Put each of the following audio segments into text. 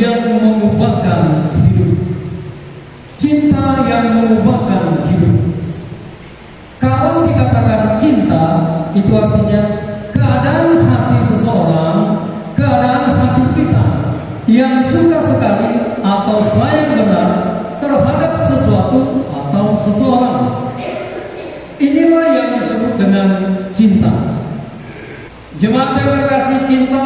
yang mengubahkan hidup. Cinta yang mengubahkan hidup. Kalau dikatakan cinta, itu artinya keadaan hati seseorang, keadaan hati kita yang suka sekali atau sayang benar terhadap sesuatu atau seseorang. Inilah yang disebut dengan cinta. Jemaat yang terkasih, cinta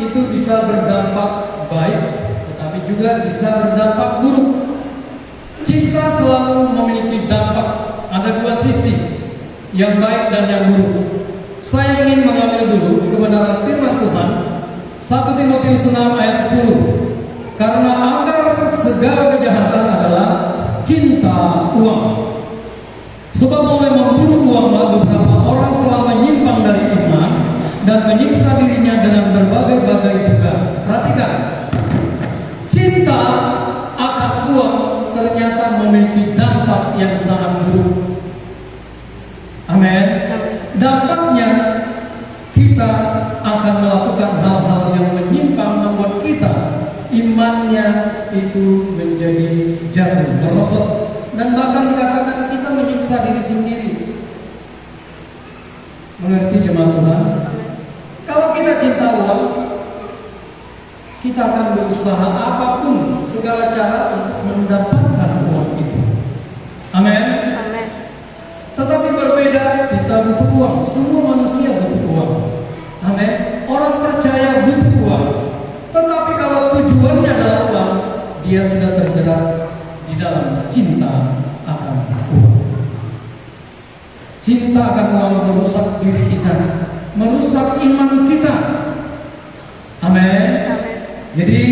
itu bisa berdampak baik, tetapi juga bisa berdampak buruk. Cinta selalu memiliki dampak, ada dua sisi, yang baik dan yang buruk. Saya ingin mengambil dulu kebenaran firman Tuhan 1 Timotius 6 ayat 10. Karena akar segala kejahatan adalah cinta uang. Sebab oleh memburu uanglah beberapa orang telah menyimpang dari iman dan menyiksa dirinya dengan berbagai-bagai duga. Perhatikan, cinta akan uang ternyata memiliki dampak yang sangat buruk. Amin. Dampaknya kita akan melakukan hal-hal yang menyimpang, membuat kita imannya itu menjadi jatuh, merosot, dan bahkan dikatakan kita menyiksa diri sendiri. Mengerti jemaat Tuhan? Kalau kita cinta uang, kita akan berusaha apapun, segala cara untuk mendapatkan uang itu. Amin. Tetapi berbeda, kita butuh uang. Semua manusia butuh uang. Amin. Orang percaya butuh uang. Tetapi kalau tujuannya adalah uang, dia sudah terjerat di dalam cinta akan uang. Cinta akan uang merusak diri kita, merusak iman kita. Amin. Jadi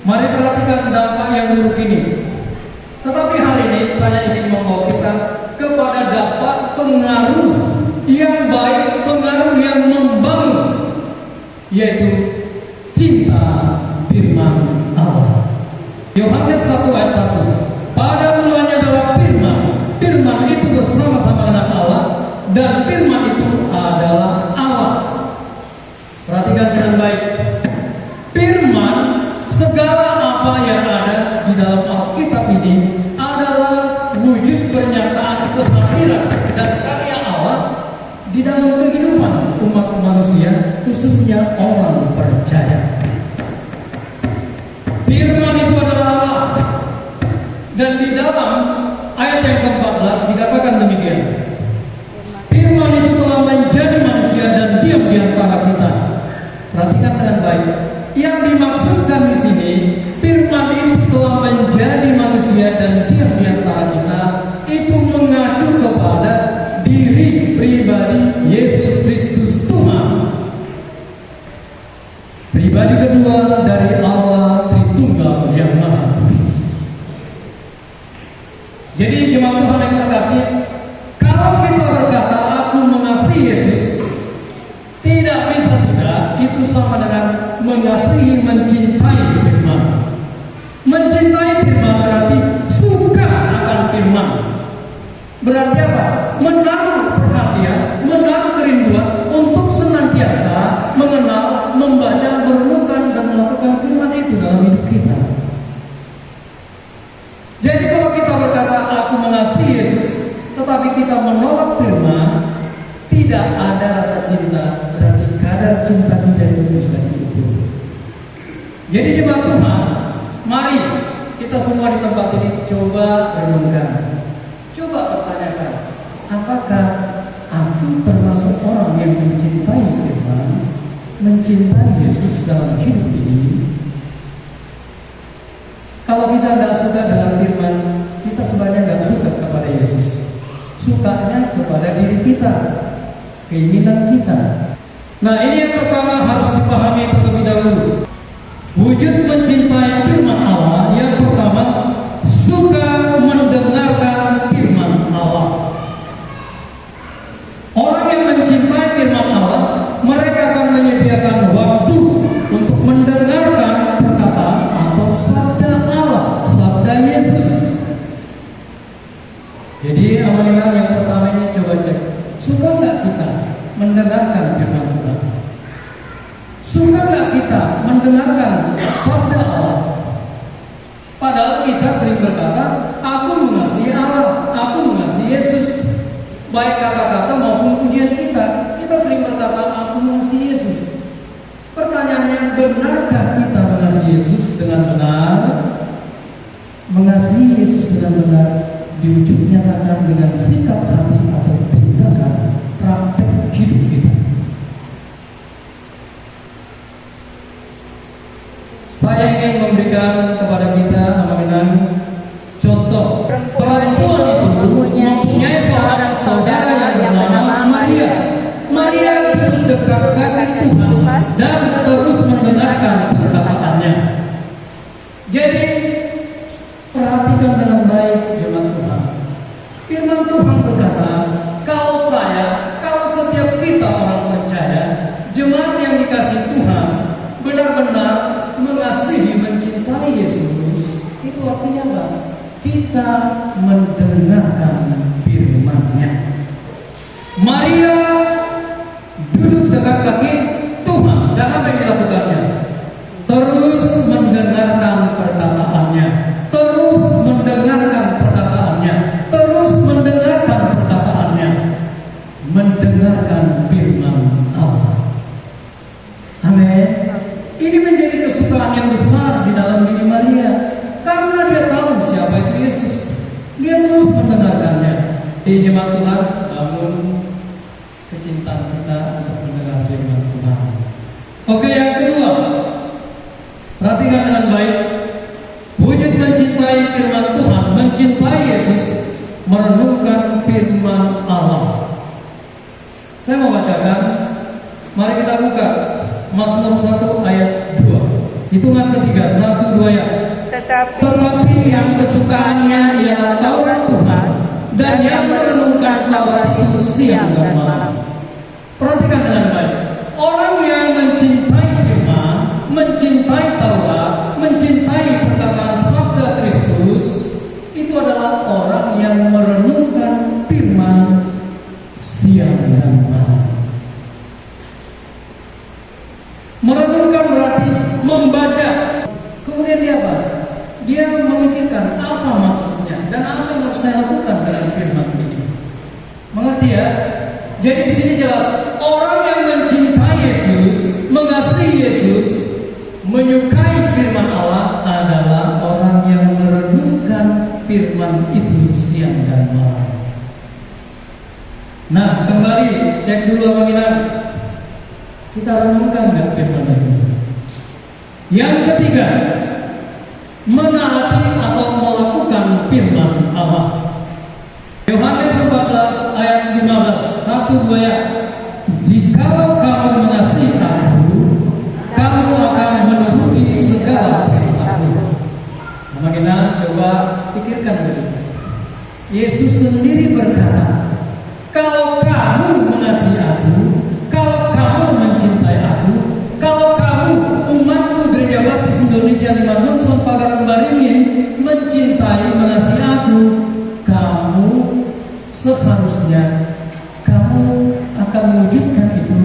mari perhatikan dampak yang buruk ini. Tetapi hal ini saya ingin membawa kita kepada dampak pengaruh yang baik, pengaruh yang membangun, yaitu cinta firman Allah. Yohanes 1 ayat 1. Pada mulanya adalah firman. Firman itu bersama-sama dengan Allah, dan firman itu adalah Allah. Perhatikan dengan baik. Firman, segala apa yang ada di dalam Alkitab ini adalah wujud pernyataan kehadiran dan karya Allah di dalam kehidupan umat manusia, khususnya orang percaya. Firman itu adalah Allah, dan di dalam ayat yang ke-14 dikatakan demikian. Firman itu telah menjadi manusia dan diam di antara kita. Perhatikan dengan baik. Yang dimaksudkan di sini, firman itu telah menjadi manusia dan diam di antara kita, itu mengacu kepada diri pribadi Yesus Kristus Tuhan. Pribadi kedua dari Allah Tritunggal yang Maha Kudus. Jadi jemaat Tuhan yang terkasih, kalau kita berkata aku mengasihi Yesus, tidak bisa tidak, itu sama dengan mengasihi, mencintai firman. Mencintai firman berarti suka akan firman. Berarti apa? Menaruh perhatian, menaruh kerinduan untuk senantiasa mengenal, membaca, merenungkan dan melakukan firman itu dalam hidup kita. Jadi kalau kita berkata aku mengasihi Yesus, tetapi kita menolak firman, tidak ada rasa cinta, berarti kadar cinta kita itu bisa diukur. Jadi jemaat Tuhan, mari kita semua di tempat ini coba renungkan, coba pertanyakan, apakah aku termasuk orang yang mencintai firman, mencintai Yesus dalam hidup ini? Kalau kita tidak suka dengan firman, kita sebenarnya tidak suka kepada Yesus. Sukanya kepada diri kita, keinginan kita. Nah, ini yang pertama harus dipahami terlebih dahulu. Wujud mencintai firman Allah yang pertama, suka mendengarkan firman Allah. Orang yang mencintai firman Allah, mereka akan menyediakan waktu untuk mendengarkan perkataan atau sabda Allah, sabda Yesus. Jadi amalilah yang pertama ini coba cek, suka nggak kita mendengarkan firman Tuhan? Suka nggak kita mendengarkan sabda Allah? Padahal kita sering berkata, aku mengasihi Allah, aku mengasihi Yesus. Baik kata-kata maupun pujian kita, kita sering berkata, aku mengasihi Yesus. Pertanyaannya, benarkah kita mengasihi Yesus dengan benar? Mengasihi Yesus dengan benar diwujud nyatakan dengan sikap hati atau tindakan praktek hidup kita. Saya ingin memberikan kepada kita aminan contoh. Perempuan itu mempunyai seorang saudara yang bernama Maria. Maria itu dekat kaki Tuhan dan terus mendengarkan perkataannya. Jadi perhatikan dengan baik jemaat Tuhan. Firman Tuhan berkata, kalau setiap kita orang percaya, jemaat yang dikasih Tuhan, benar-benar mengasihi, mencintai Yesus, itu artinya apa? Kita mendengarkan firman-Nya. Maria duduk dekat kaki Tuhan dan apa yang dilakukannya? Terus mendengarkan perkataannya, terus mendengarkan perkataannya, terus mendengarkan perkataannya, mendengarkan firman Allah. Amin. Ini menjadi kesukaan yang besar di dalam diri Maria, karena dia tahu siapa itu Yesus. Dia terus mendengarkannya. Di jemaat Tuhan, bangun kecintaan kita untuk mendengar firman Tuhan. Oke, yang kedua, perhatikan dengan baik. Wujud mencintai firman Tuhan, mencintai Yesus, merenungkan firman Allah. Saya mau bacakan. Mari kita buka Mazmur 1 ayat 2. Hitungan ketiga, 1, 2 ya. Tetapi yang kesukaannya ialah Taurat Tuhan, dan yang merenungkan Taurat itu siang dan malam. Perhatikan dengan baik. Orang yang mencintai firman, mencintai Taurat, mencintai perkataan sabda Kristus, itu adalah orang yang merenungkan firman siang dan malam. Merenungkan berarti membaca. Kemudian dia apa? Dia memikirkan apa maksudnya dan apa yang harus saya lakukan dalam firman ini. Mengerti ya? Jadi di sini jelas, orang yang mencintai Yesus, mengasihi Yesus, menyukai firman Allah adalah orang yang merenungkan firman itu siang dan malam. Nah, kembali cek dulu apa kita renungkan nggak firman itu? Yang ketiga, menaati atau melakukan firman Allah. Yohanes 14 ayat 15, 1, 2 ya. Jikalau kamu mengasihi Aku, kamu akan menuruti segala perintahku. Nah, coba pikirkan dulu. Yesus sendiri berkata, kalau kamu mengasihi Aku, kalau kamu mencintai Aku, kalau kamu umatku Gereja Baptis Indonesia Limangun Pagaran Baringin mencintai, mengasihi Aku, kamu seharusnya kamu akan mewujudkan itu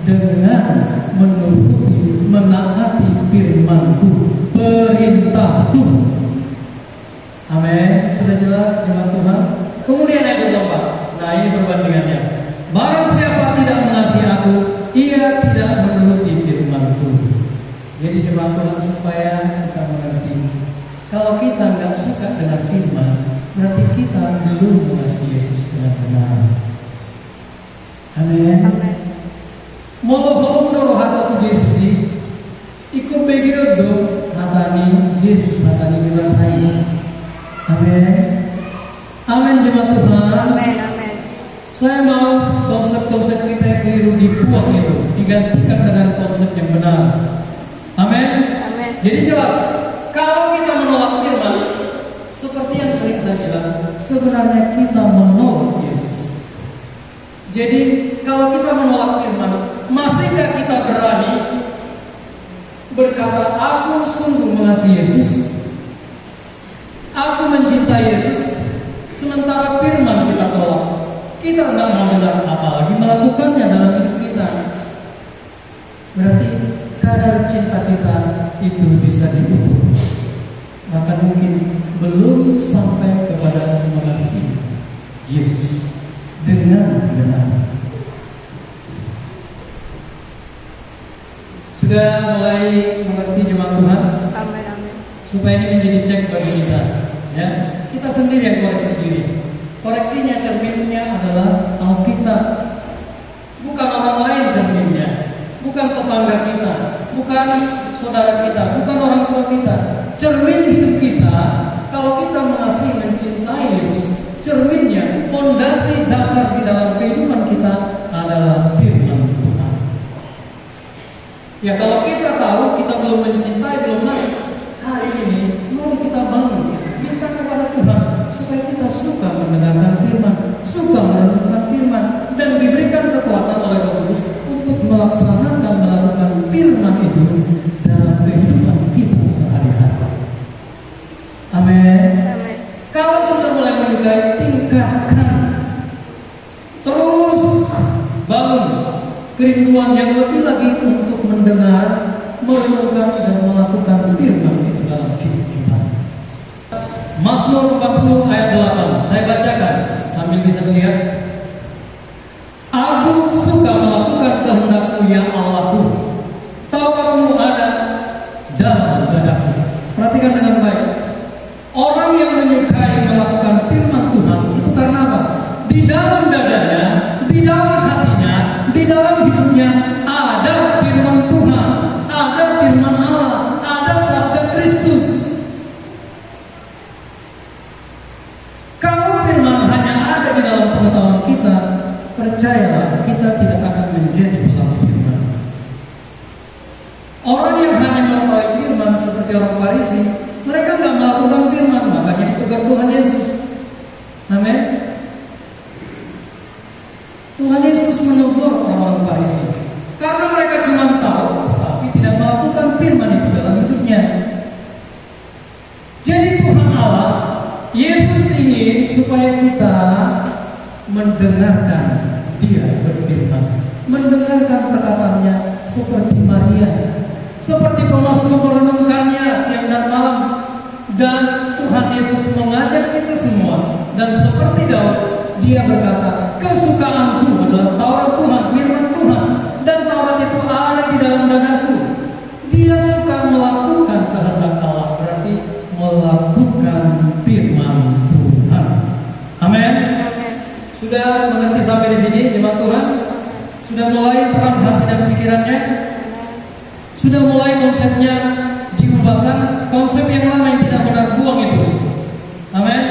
dengan menuruti, menaati firman-Ku, perintah-Ku. Amin. Sudah jelas jemaat Tuhan. Kemudian yang kedua, nah ini perbandingannya. Barang siapa tidak mengasihi Aku, ia tidak menuruti firman-Ku. Jadi jemaat Tuhan, supaya kita mengerti, kalau kita nggak suka dengan firman, berarti kita belum mengasihi Yesus dengan benar. Amin. Molo menurut hati Yesus ikut begitu hatani Yesus, hatani dibantai. Amin. Amin jemaat Tuhan. Amin. Saya mau konsep-konsep kita yang keliru dibuang itu, digantikan dengan konsep yang benar. Amin. Jadi jelas, kalau kita menolak firman, seperti yang sering saya bilang, sebenarnya kita menolak Yesus. Jadi kalau kita menolak firman, masihkah kita berani berkata, aku sungguh mengasihi Yesus, aku mencintai Yesus, sementara firman kita tolak? Kita tidak mau dengar, apalagi melakukannya dalam hidup kita. Berarti cinta kita itu bisa diukur, maka mungkin belum sampai kepada mengasihi Yesus dengan benar. Sudah mulai mengerti jemaat Tuhan? Amin, amin. Supaya ini menjadi cek bagi kita, ya. Kita sendiri yang koreksi diri. Koreksinya, cerminnya adalah Alkitab, bukan orang lain cerminnya, bukan tetangga kita, bukan saudara kita, bukan orang tua kita. Cermin hidup kita, kalau kita masih mencintai Yesus, cerminnya, fondasi dasar di dalam kehidupan kita adalah firman Tuhan. Ya, kalau kita tahu kita belum mencintai, belum hari ini, mari kita bangun, minta kepada Tuhan supaya kita suka mendengarkan firman, suka merenungkan firman, dan diberikan kekuatan oleh Roh Kudus untuk melaksanakan, melakukan firman itu dalam kehidupan kita sehari-hari. Amin. Amin. Kalau sudah mulai menyukai, tingkatkan, terus bangun kerinduan yang lebih lagi untuk mendengar, merenungkan, dan melakukan firman itu dalam hidup kita. Mazmur 40 ayat 8, saya bacakan sambil bisa dilihat. Aku suka melakukan kehendak-Mu ya Allahku, tauratmu ada dalam dadaku. Perhatikan dengan baik. Orang yang menyukai melakukan firman Tuhan itu karena apa? Di dalam dadanya, di dalam hatinya, di dalam hidupnya ada firman Tuhan, ada firman Allah, ada sabda Kristus. Kalau firman hanya ada di dalam pengetahuan kita, percayalah kita tidak akan menjadi pelaku firman. Orang yang hanya mengetahui firman seperti orang Farisi, mereka nggak melakukan firman, makanya ditegur Tuhan Yesus. Amin. Tuhan Yesus menegur orang-orang Farisi karena mereka cuma tahu tapi tidak melakukan firman itu dalam hidupnya. Jadi Tuhan Allah, Yesus ingin supaya kita mendengarkan Dia berfirman, mendengarkan perkataannya seperti Maria, seperti pemazmur merenungkannya siang dan malam. Dan Tuhan Yesus mengajak kita semua, dan seperti Daud, Dia berkata, kesukaanku adalah Taurat Tuhan, firman Tuhan, dan Taurat itu ada di dalam dadaku. Dia suka melakukan kehendak Allah, berarti melakukan firman Tuhan. Amin. Sudah mengerti sampai di sini, jemaat Tuhan? Sudah mulai terang hati dan pikirannya? Sudah mulai konsepnya diubahkan, konsep yang lama yang tidak benar buang itu. Amin.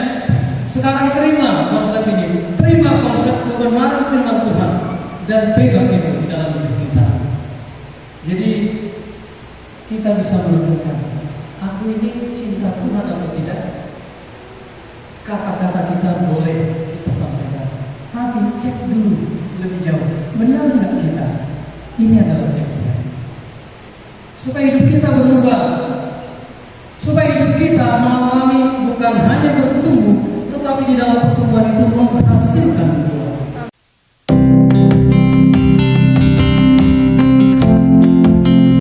Sekarang terima konsep ini, terima konsep kebenaran firman Tuhan, dan pegang itu di dalam hidup kita. Jadi kita bisa menentukan, aku ini cinta Tuhan atau tidak. Kata-kata kita boleh kita sampaikan, tapi cek dulu lebih jauh, benar tidak kita? Ini adalah cek Tuhan. Supaya hidup kita berubah, supaya hidup kita mengalami bukan hanya bertumbuh, tetapi di dalam pertumbuhan itu menghasilkan